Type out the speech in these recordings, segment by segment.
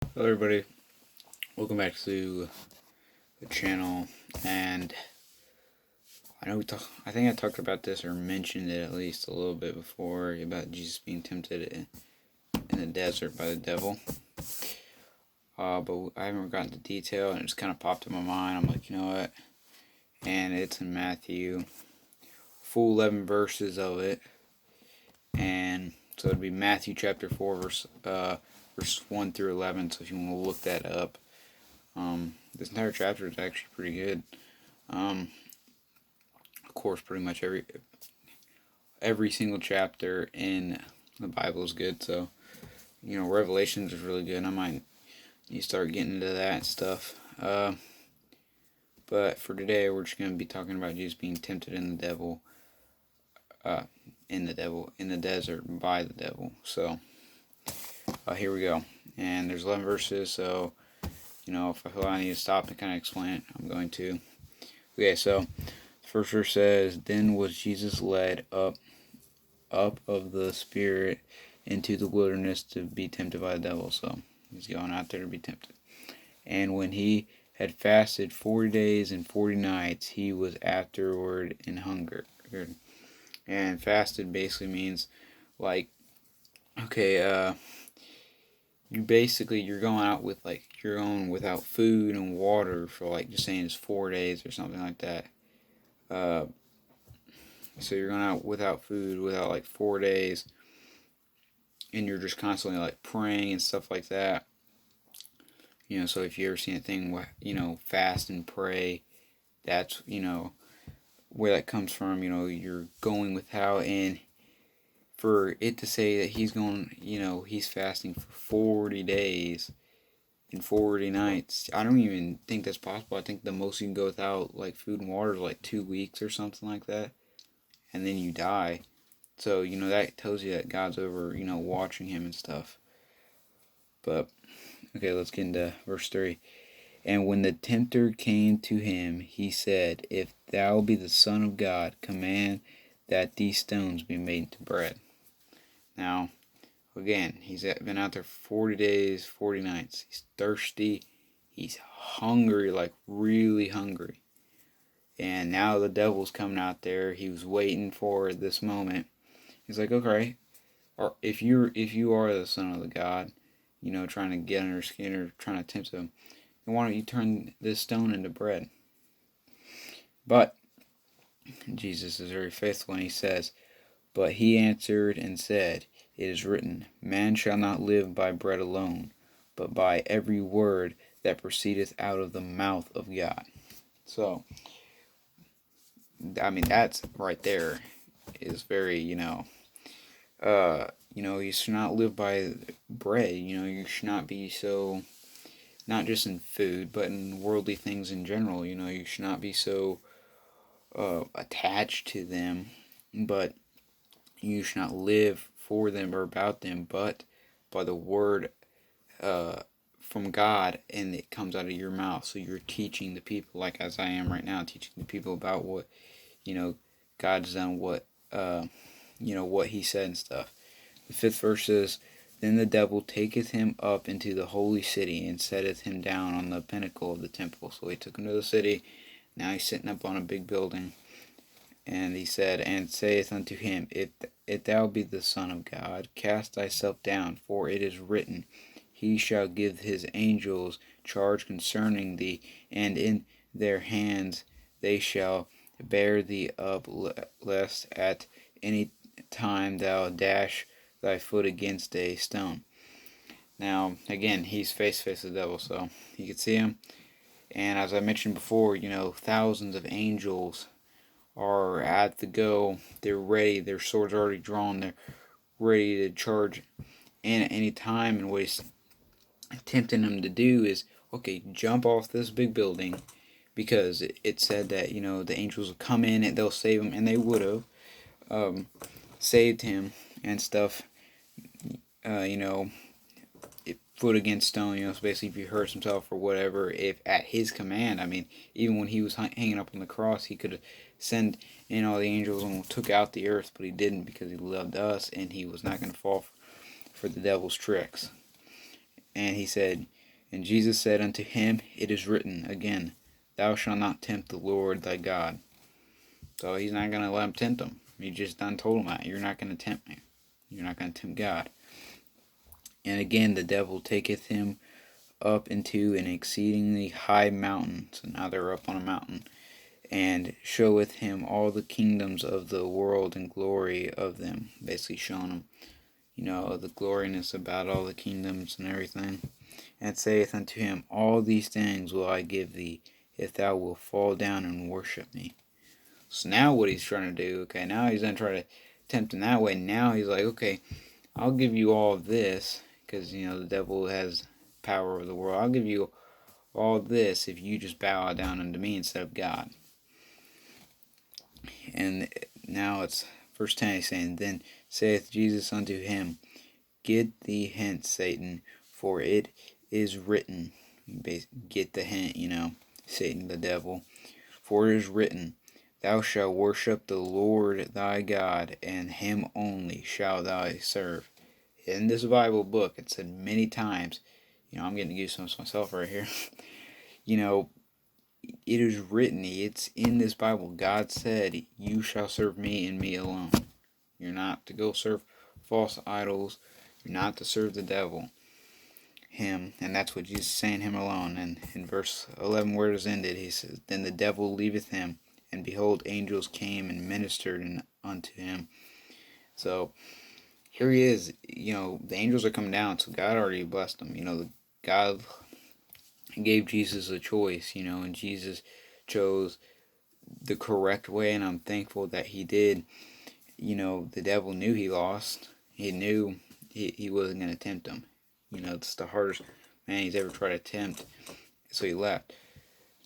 Hello everybody, welcome back to the channel. And I think I talked about this or mentioned it at least a little bit before about Jesus being tempted in the desert by the devil. But I haven't gotten to detail, and it just kind of popped in my mind. I'm like, you know what? And it's in Matthew, full 11 verses of it, and so it'd be Matthew chapter 4, verse 1 through 11. So if you want to look that up, this entire chapter is actually pretty good. Of course, pretty much every single chapter in the Bible is good. So, Revelations is really good. I might you start getting into that stuff. But for today, we're just going to be talking about Jesus being tempted in the devil, in the desert by the devil. So, here we go. And there's 11 verses. So, if I feel I need to stop and kind of explain it, I'm going to. Okay, so the first verse says, "Then was Jesus led up of the Spirit into the wilderness to be tempted by the devil." So he's going out there to be tempted. "And when he had fasted 40 days and 40 nights, he was afterward in hunger." And fasted basically means like, okay, you're going out with you're going without food and water for just saying it's 4 days or something like that. So you're going out without food, without 4 days, and you're just constantly praying and stuff like that. So if you ever seen a thing, fast and pray, that's, where that comes from. You're going without, and for it to say that he's going, he's fasting for 40 days and 40 nights, I don't even think that's possible. I think the most you can go without, food and water is 2 weeks or something like that, and then you die. So, that tells you that God's over, watching him and stuff. But, okay, let's get into verse 3. "And when the tempter came to him, he said, If thou be the Son of God, command that these stones be made into bread." Now, again, he's been out there 40 days, 40 nights. He's thirsty. He's hungry, really hungry. And now the devil's coming out there. He was waiting for this moment. He's like, okay, or if you are the Son of the God, trying to get under his skin or trying to tempt him, then why don't you turn this stone into bread? But Jesus is very faithful, and he says, "But he answered and said, It is written, Man shall not live by bread alone, but by every word that proceedeth out of the mouth of God." So, that's right there is very, you should not live by bread. You should not be so, not just in food, but in worldly things in general. You should not be so attached to them, but you should not live for them or about them, but by the word from God, and it comes out of your mouth. So you're teaching the people, like as I am right now, teaching the people about what God's done, what what He said and stuff. The 5th verse says, "Then the devil taketh him up into the holy city, and setteth him down on the pinnacle of the temple." So he took him to the city. Now he's sitting up on a big building. And he said, and saith unto him, If thou be the Son of God, cast thyself down, for it is written, He shall give his angels charge concerning thee, and in their hands they shall bear thee up, lest at any time thou dash thy foot against a stone. Now, again, he's face to face with the devil, so you can see him. And as I mentioned before, thousands of angels are at the go. They're ready. Their swords are already drawn. They're ready to charge in at any time. And what he's tempting them to do is, okay, jump off this big building, because it said that the angels will come in and they'll save him, and they would have saved him and stuff. Foot against stone. So basically, if he hurts himself or whatever, if at his command, even when he was hanging up on the cross, he could have sent in all the angels and took out the earth, but he didn't, because he loved us, and he was not going to fall for the devil's tricks. And he said, and Jesus said unto him, It is written again, Thou shalt not tempt the Lord thy God. So he's not going to let him tempt him. He just done told him that. You're not going to tempt me. You're not going to tempt God. And again, the devil taketh him up into an exceedingly high mountain. So now they're up on a mountain. And showeth him all the kingdoms of the world and glory of them. Basically showing him, the gloriness about all the kingdoms and everything. And saith unto him, All these things will I give thee, if thou wilt fall down and worship me. So now what he's trying to do, okay, now he's going to try to tempt him that way. Now he's like, okay, I'll give you all of this, because, the devil has power over the world. I'll give you all this if you just bow down unto me instead of God. And now it's verse 10, he's saying, Then saith Jesus unto him, Get thee hence, Satan, for it is written. Get the hint, Satan, the devil. For it is written, Thou shalt worship the Lord thy God, and him only shalt thou serve. In this Bible book, it said many times, I'm getting goosebumps myself right here. It is written, it's in this Bible. God said, You shall serve me and me alone. You're not to go serve false idols. You're not to serve the devil. Him. And that's what Jesus is saying, him alone. And in verse 11 where it is ended, he says, Then the devil leaveth him, and behold, angels came and ministered unto him. So here he is. The angels are coming down, so God already blessed him. God gave Jesus a choice, and Jesus chose the correct way, and I'm thankful that he did. The devil knew he lost. He knew he wasn't going to tempt him. It's the hardest man he's ever tried to tempt, so he left.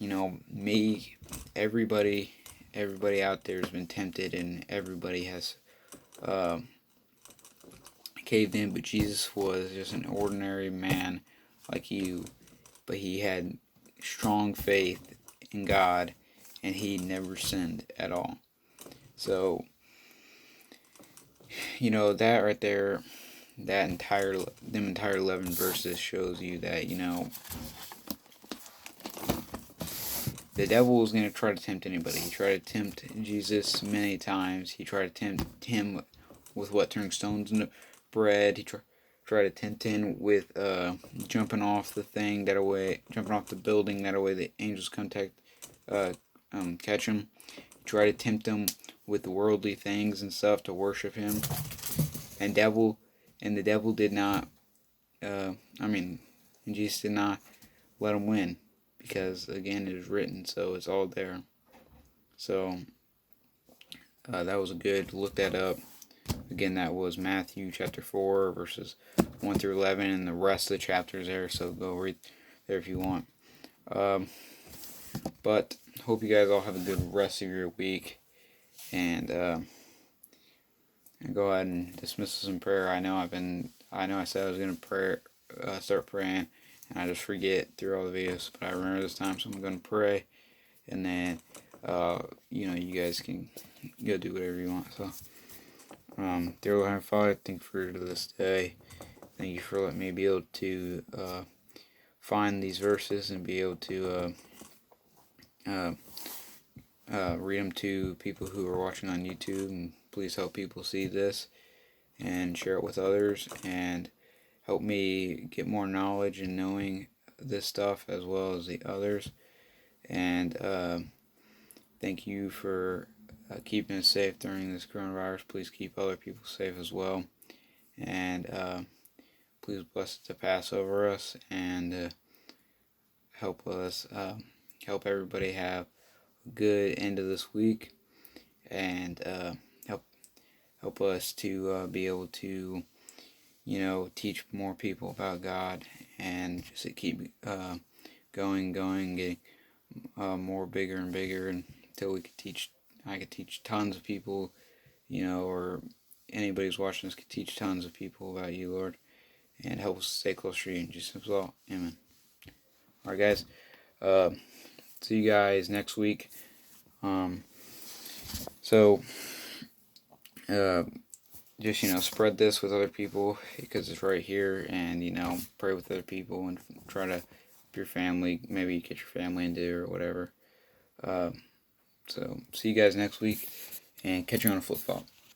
Me, everybody out there has been tempted, and everybody has caved in, but Jesus was just an ordinary man like you, but he had strong faith in God, and he never sinned at all. So, that right there, them entire 11 verses shows you that, the devil was going to try to tempt anybody. He tried to tempt Jesus many times. He tried to tempt him with turning stones into bread. He tried to tempt him with jumping off the building that way the angels catch him. He tried to tempt him with the worldly things and stuff to worship him. And the devil did not, and Jesus did not let him win. Because, again, it is written, so it's all there. So, that was good. Look that up. Again, that was Matthew chapter 4, verses 1 through 11, and the rest of the chapters there, so go read there if you want. But, hope you guys all have a good rest of your week, and go ahead and dismiss us in prayer. I know I said I was going to start praying, and I just forget through all the videos, but I remember this time, so I'm going to pray, and then, you guys can go do whatever you want. So, dear Lord Heavenly Father, thank you for this day. Thank you for letting me be able to find these verses and be able to read them to people who are watching on YouTube, and please help people see this and share it with others, and help me get more knowledge and knowing this stuff as well as the others. And thank you for keeping us safe during this coronavirus. Please keep other people safe as well. And please bless it to pass over us, and help us, help everybody have a good end of this week, and help us to be able to teach more people about God, and just to keep going, getting more bigger and bigger, until I could teach tons of people, or anybody who's watching this could teach tons of people about you, Lord, and help us stay close to you. In Jesus' name, amen. Alright, guys, see you guys next week. just, spread this with other people because it's right here, and, pray with other people and try to, your family, maybe get your family into it or whatever. So, see you guys next week, and catch you on a flip flop.